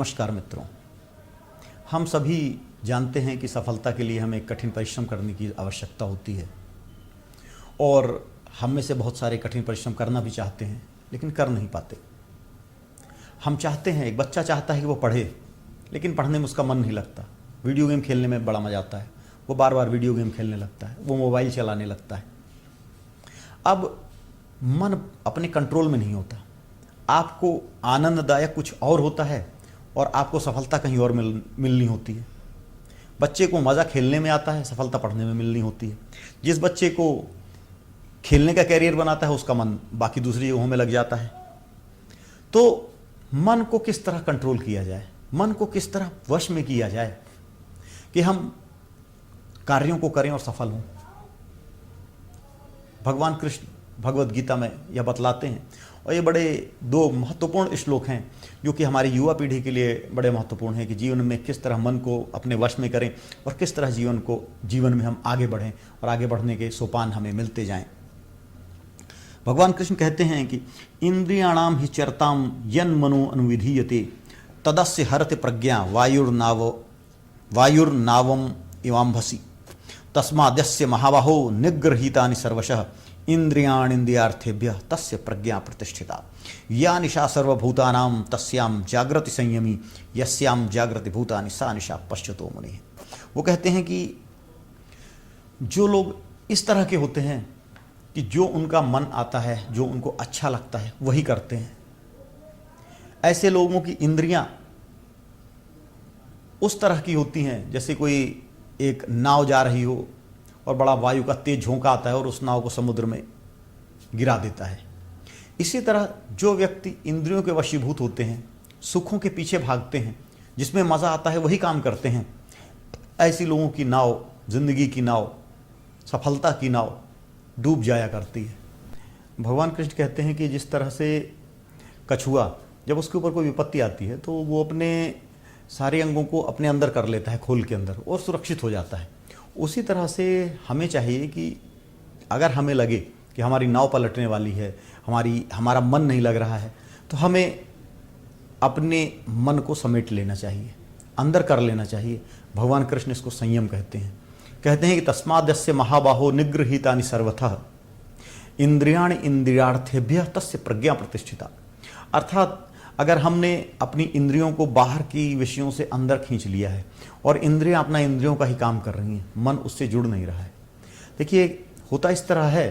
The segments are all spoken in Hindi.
नमस्कार मित्रों, हम सभी जानते हैं कि सफलता के लिए हमें कठिन परिश्रम करने की आवश्यकता होती है और हम में से बहुत सारे कठिन परिश्रम करना भी चाहते हैं लेकिन कर नहीं पाते। हम चाहते हैं, एक बच्चा चाहता है कि वो पढ़े लेकिन पढ़ने में उसका मन नहीं लगता। वीडियो गेम खेलने में बड़ा मज़ा आता है, वो बार बार वीडियो गेम खेलने लगता है, वो मोबाइल चलाने लगता है। अब मन अपने कंट्रोल में नहीं होता। आपको आनंददायक कुछ और होता है और आपको सफलता कहीं और मिलनी होती है। बच्चे को मज़ा खेलने में आता है, सफलता पढ़ने में मिलनी होती है। जिस बच्चे को खेलने का कैरियर बनाता है उसका मन बाकी दूसरी जगहों में लग जाता है। तो मन को किस तरह कंट्रोल किया जाए, मन को किस तरह वश में किया जाए कि हम कार्यों को करें और सफल हों। भगवान कृष्ण भगवद गीता में यह बतलाते हैं और ये बड़े दो महत्वपूर्ण श्लोक हैं जो कि हमारी युवा पीढ़ी के लिए बड़े महत्वपूर्ण हैं कि जीवन में किस तरह मन को अपने वश में करें और किस तरह जीवन में हम आगे बढ़ें और आगे बढ़ने के सोपान हमें मिलते जाएं। भगवान कृष्ण कहते हैं कि इंद्रियाणाम हि चरताम यन मनो अनुविधीयते तदस्य हरति प्रज्ञा वायुर्नावम इवाम्भसी तस्माद्यस्य महाबाहो निगृहीतानि सर्वशः इंद्रियाणीन्द्रियार्थेभ्यः तस्य प्रज्ञा प्रतिष्ठिता या निशा सर्वभूतानां तस्याम जागृति संयमी यस्याम जागृति भूतानि सा निशा पश्यतो मुनिः। वो कहते हैं कि जो लोग इस तरह के होते हैं कि जो उनका मन आता है, जो उनको अच्छा लगता है वही करते हैं, ऐसे लोगों की इंद्रियां उस तरह की होती हैं जैसे कोई एक नाव जा रही हो और बड़ा वायु का तेज झोंका आता है और उस नाव को समुद्र में गिरा देता है। इसी तरह जो व्यक्ति इंद्रियों के वशीभूत होते हैं, सुखों के पीछे भागते हैं, जिसमें मज़ा आता है वही काम करते हैं, ऐसी लोगों की नाव, जिंदगी की नाव, सफलता की नाव डूब जाया करती है। भगवान कृष्ण कहते हैं कि जिस तरह से कछुआ जब उसके ऊपर कोई विपत्ति आती है तो वो अपने सारे अंगों को अपने अंदर कर लेता है, खोल के अंदर, और सुरक्षित हो जाता है। उसी तरह से हमें चाहिए कि अगर हमें लगे कि हमारी नाव पलटने वाली है, हमारा मन नहीं लग रहा है, तो हमें अपने मन को समेट लेना चाहिए, अंदर कर लेना चाहिए। भगवान कृष्ण इसको संयम कहते हैं कि तस्माद्यस्य महाबाहो निगृहीतानि सर्वतः इंद्रियाणि इंद्रियार्थेभ्यः तस्य प्रज्ञा प्रतिष्ठिता। अर्थात अगर हमने अपनी इंद्रियों को बाहर की विषयों से अंदर खींच लिया है और इंद्रियां अपना इंद्रियों का ही काम कर रही हैं, मन उससे जुड़ नहीं रहा है। देखिए, होता इस तरह है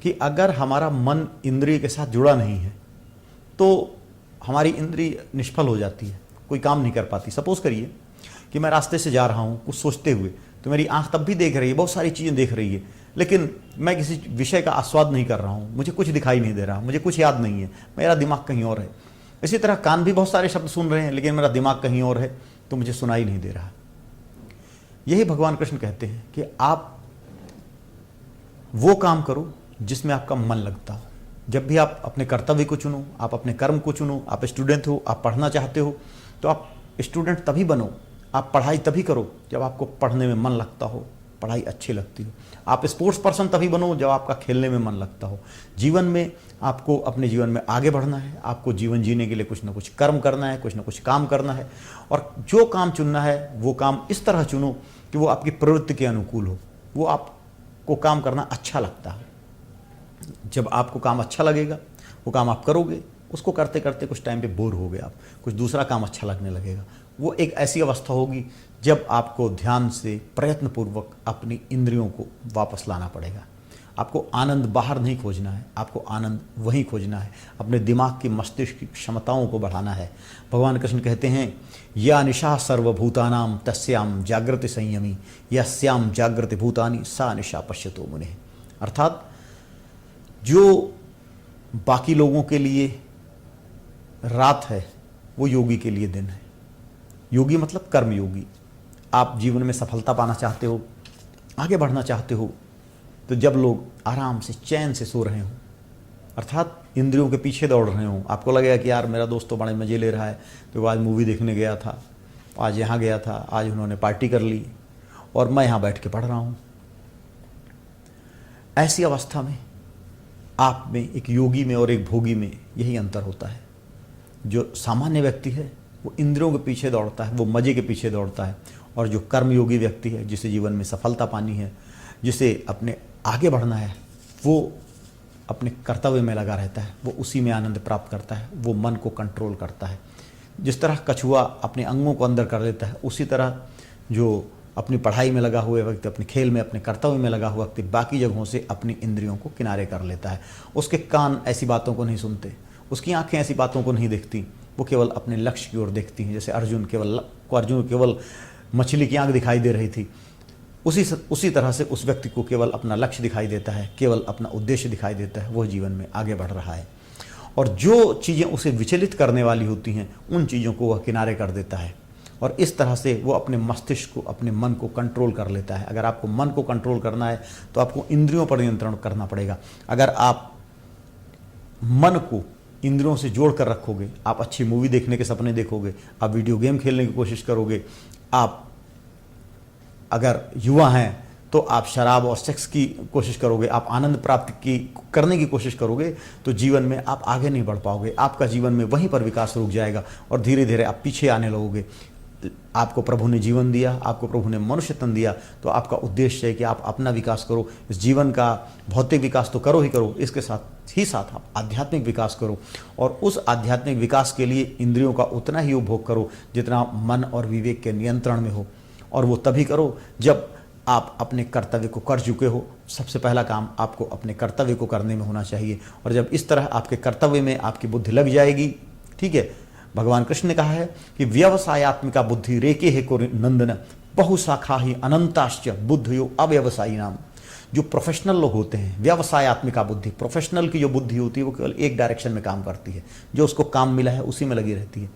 कि अगर हमारा मन इंद्रिय के साथ जुड़ा नहीं है तो हमारी इंद्रिय निष्फल हो जाती है, कोई काम नहीं कर पाती। सपोज करिए कि मैं रास्ते से जा रहा हूँ कुछ सोचते हुए, तो मेरी आंख तब भी देख रही है, बहुत सारी चीज़ें देख रही है, लेकिन मैं किसी विषय का आस्वाद नहीं कर रहा हूँ, मुझे कुछ दिखाई नहीं दे रहा, मुझे कुछ याद नहीं है, मेरा दिमाग कहीं और है। इसी तरह कान भी बहुत सारे शब्द सुन रहे हैं लेकिन मेरा दिमाग कहीं और है, तो मुझे सुनाई नहीं दे रहा। यही भगवान कृष्ण कहते हैं कि आप वो काम करो जिसमें आपका मन लगता हो। जब भी आप अपने कर्तव्य को चुनो, आप अपने कर्म को चुनो, आप स्टूडेंट हो, आप पढ़ना चाहते हो, तो आप स्टूडेंट तभी बनो, आप पढ़ाई तभी करो जब आपको पढ़ने में मन लगता हो, पढ़ाई अच्छी लगती हो। आप स्पोर्ट्स पर्सन तभी बनो जब आपका खेलने में मन लगता हो। जीवन में आपको अपने जीवन में आगे बढ़ना है, आपको जीवन जीने के लिए कुछ ना कुछ कर्म करना है, कुछ ना कुछ काम करना है, और जो काम चुनना है वो काम इस तरह चुनो कि वो आपकी प्रवृत्ति के अनुकूल हो, वो आपको काम करना अच्छा लगता है। जब आपको काम अच्छा लगेगा वो काम आप करोगे, उसको करते करते कुछ टाइम पे बोर हो गए आप, कुछ दूसरा काम अच्छा लगने लगेगा। वो एक ऐसी अवस्था होगी जब आपको ध्यान से प्रयत्नपूर्वक अपनी इंद्रियों को वापस लाना पड़ेगा। आपको आनंद बाहर नहीं खोजना है, आपको आनंद वहीं खोजना है, अपने दिमाग की, मस्तिष्क की क्षमताओं को बढ़ाना है। भगवान कृष्ण कहते हैं या निशा सर्वभूतानां तस्याम जागृति संयमी यस्याम जागृति भूतानि सा निशा पश्यतो मुनिः। अर्थात जो बाकी लोगों के लिए रात है वो योगी के लिए दिन है। योगी मतलब कर्म योगी। आप जीवन में सफलता पाना चाहते हो, आगे बढ़ना चाहते हो, तो जब लोग आराम से चैन से सो रहे हों, अर्थात इंद्रियों के पीछे दौड़ रहे हों, आपको लगेगा कि यार मेरा दोस्त तो बड़े मज़े ले रहा है, तो आज मूवी देखने गया था, आज यहाँ गया था, आज उन्होंने पार्टी कर ली और मैं यहाँ बैठ के पढ़ रहा हूँ। ऐसी अवस्था में आप में, एक योगी में और एक भोगी में यही अंतर होता है। जो सामान्य व्यक्ति है वो इंद्रियों के पीछे दौड़ता है, वो मजे के पीछे दौड़ता है। और जो कर्मयोगी व्यक्ति है, जिसे जीवन में सफलता पानी है, जिसे अपने आगे बढ़ना है, वो अपने कर्तव्य में लगा रहता है, वो उसी में आनंद प्राप्त करता है, वो मन को कंट्रोल करता है। जिस तरह कछुआ अपने अंगों को अंदर कर लेता है, उसी तरह जो अपनी पढ़ाई में लगा हुआ व्यक्ति, अपने खेल में, अपने कर्तव्य में लगा हुआ व्यक्ति बाकी जगहों से अपनी इंद्रियों को किनारे कर लेता है। उसके कान ऐसी बातों को नहीं सुनते, उसकी आंखें ऐसी बातों को नहीं देखती, वो केवल अपने लक्ष्य की ओर देखती हैं। जैसे अर्जुन केवल मछली की आंख दिखाई दे रही थी, उसी तरह से उस व्यक्ति को केवल अपना लक्ष्य दिखाई देता है, केवल अपना उद्देश्य दिखाई देता है, वह जीवन में आगे बढ़ रहा है। और जो चीज़ें उसे विचलित करने वाली होती हैं, उन चीज़ों को वह किनारे कर देता है। और इस तरह से वो अपने मस्तिष्क को, अपने मन को कंट्रोल कर लेता है। अगर आपको मन को कंट्रोल करना है तो आपको इंद्रियों पर नियंत्रण करना पड़ेगा। अगर आप मन को इंद्रियों से जोड़ कर रखोगे, आप अच्छी मूवी देखने के सपने देखोगे, आप वीडियो गेम खेलने की कोशिश करोगे, आप अगर युवा हैं तो आप शराब और सेक्स की कोशिश करोगे, आप आनंद प्राप्त करने की कोशिश करोगे, तो जीवन में आप आगे नहीं बढ़ पाओगे। आपका जीवन में वहीं पर विकास रुक जाएगा और धीरे धीरे आप पीछे आने लगोगे। आपको प्रभु ने जीवन दिया, आपको प्रभु ने मनुष्य तन दिया, तो आपका उद्देश्य है कि आप अपना विकास करो। इस जीवन का भौतिक विकास तो करो ही करो, इसके साथ ही साथ आप आध्यात्मिक विकास करो। और उस आध्यात्मिक विकास के लिए इंद्रियों का उतना ही उपभोग करो जितना मन और विवेक के नियंत्रण में हो। और वो तभी करो जब आप अपने कर्तव्य को कर चुके हो। सबसे पहला काम आपको अपने कर्तव्य को करने में होना चाहिए। और जब इस तरह आपके कर्तव्य में आपकी बुद्धि लग जाएगी, ठीक है, भगवान कृष्ण ने कहा है कि व्यवसायत्मिका बुद्धि रेके है को नंदन बहुशाखा ही अनंताश्च बुद्धियो अव्यवसायी नाम। जो प्रोफेशनल लोग होते हैं, व्यवसायत्मिका बुद्धि, प्रोफेशनल की जो बुद्धि होती है वो केवल एक डायरेक्शन में काम करती है, जो उसको काम मिला है उसी में लगी रहती है।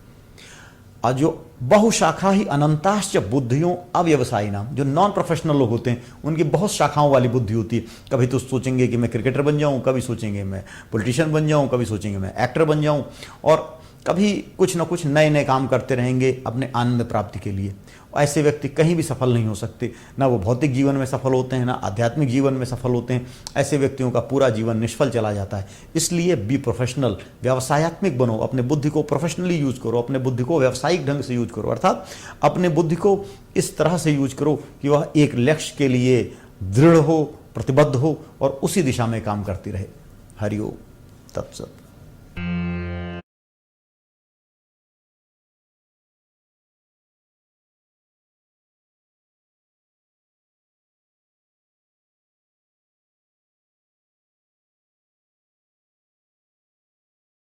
और जो बहुशाखा ही अनंताश्च बुद्धियों अव्यवसायी नाम, जो नॉन प्रोफेशनल लोग होते हैं, उनकी बहुत शाखाओं वाली बुद्धि होती है। कभी तो सोचेंगे कि मैं क्रिकेटर बन जाऊं, कभी सोचेंगे मैं पॉलिटिशियन बन जाऊं, कभी सोचेंगे मैं एक्टर बन जाऊं, और कभी कुछ ना कुछ नए नए काम करते रहेंगे अपने आनंद प्राप्ति के लिए। ऐसे व्यक्ति कहीं भी सफल नहीं हो सकते, ना वो भौतिक जीवन में सफल होते हैं, ना आध्यात्मिक जीवन में सफल होते हैं। ऐसे व्यक्तियों का पूरा जीवन निष्फल चला जाता है। इसलिए बी प्रोफेशनल, व्यवसायत्मिक बनो, अपने बुद्धि को प्रोफेशनली यूज करो, अपने बुद्धि को व्यावसायिक ढंग से यूज करो, अर्थात अपने बुद्धि को इस तरह से यूज करो कि वह एक लक्ष्य के लिए दृढ़ हो, प्रतिबद्ध हो और उसी दिशा में काम करती रहे। हरि ओम तत्सत।